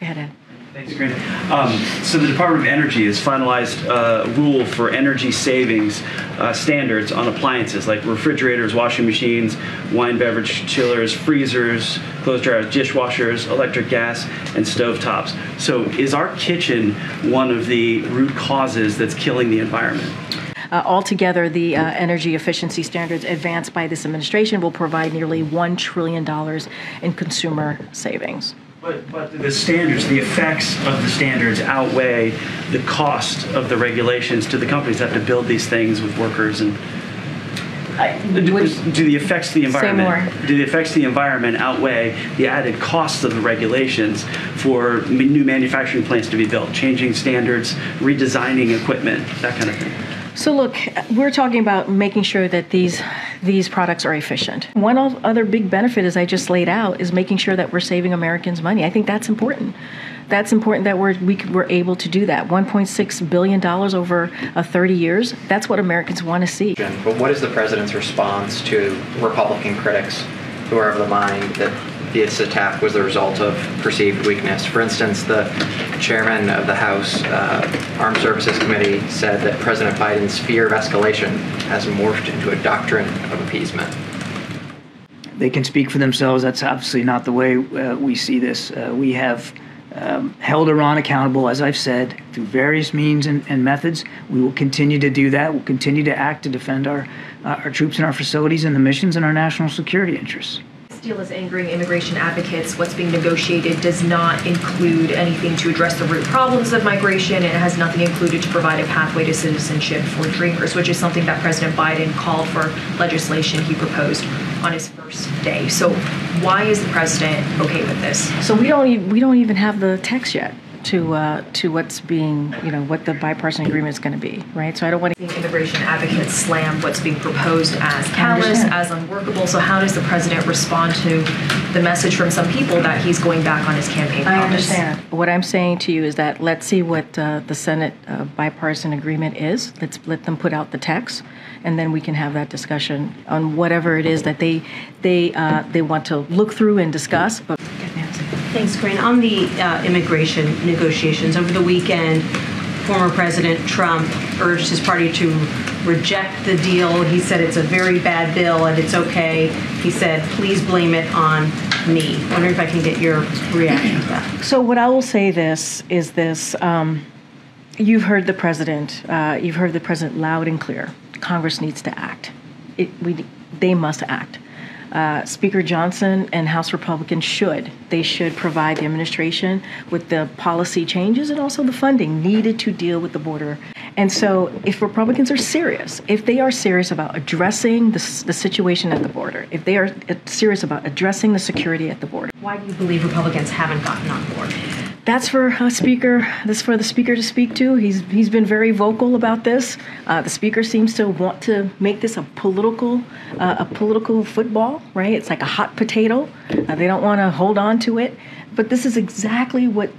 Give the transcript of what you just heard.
Go ahead, Ed. Thanks, Grant. So the Department of Energy has finalized a rule for energy savings standards on appliances like refrigerators, washing machines, wine beverage chillers, freezers, clothes dryers, dishwashers, electric gas, and stovetops. So is our kitchen one of the root causes that's killing the environment? Altogether, the energy efficiency standards advanced by this administration will provide nearly $1 trillion in consumer savings. But the standards, the effects of the standards outweigh the cost of the regulations to the companies that have to build these things with workers and. Do the effects to the environment? Do the effects to the environment outweigh the added costs of the regulations for new manufacturing plants to be built, changing standards, redesigning equipment, that kind of thing? So look, we're talking about making sure that these products are efficient. One other big benefit, as I just laid out, is making sure that we're saving Americans money. I think that's important. That's important that we're able to do that. $1.6 billion over 30 years. That's what Americans want to see. But what is the president's response to Republican critics who are of the mind that this attack was the result of perceived weakness? For instance, the chairman of the House Armed Services Committee said that President Biden's fear of escalation has morphed into a doctrine of appeasement. They can speak for themselves. That's obviously not the way we see this. We have held Iran accountable, as I've said, through various means and methods. We will continue to do that. We'll continue to act to defend our troops and our facilities and the missions and our national security interests. This deal is angering immigration advocates. What's being negotiated does not include anything to address the root problems of migration, and it has nothing included to provide a pathway to citizenship for drinkers, which is something that President Biden called for legislation he proposed on his first day. So why is the president okay with this? So we don't even have the text yet to what's being, what the bipartisan agreement is going to be, right? So I don't want to. Immigration advocates slam what's being proposed as callous, as unworkable. So how does the president respond to the message from some people that he's going back on his campaign promise? I understand. What I'm saying to you is that let's see what the Senate bipartisan agreement is. Let's let them put out the text, and then we can have that discussion on whatever it is that they want to look through and discuss. But thanks, Corinne. On the immigration negotiations over the weekend, former President Trump urged his party to reject the deal. He said it's a very bad bill and it's okay. He said, please blame it on me. I wonder if I can get your reaction to that. So what I will say is this. You've heard the president. You've heard the president loud and clear. Congress needs to act. They must act. Speaker Johnson and House Republicans should provide the administration with the policy changes and also the funding needed to deal with the border. And so if Republicans are serious, if they are serious about addressing the situation at the border, if they are serious about addressing the security at the border. Why do you believe Republicans haven't gotten on board? That's for a speaker. That's for the speaker to speak to. He's been very vocal about this. The speaker seems to want to make this a political football, right? It's like a hot potato. They don't want to hold on to it. But this is exactly what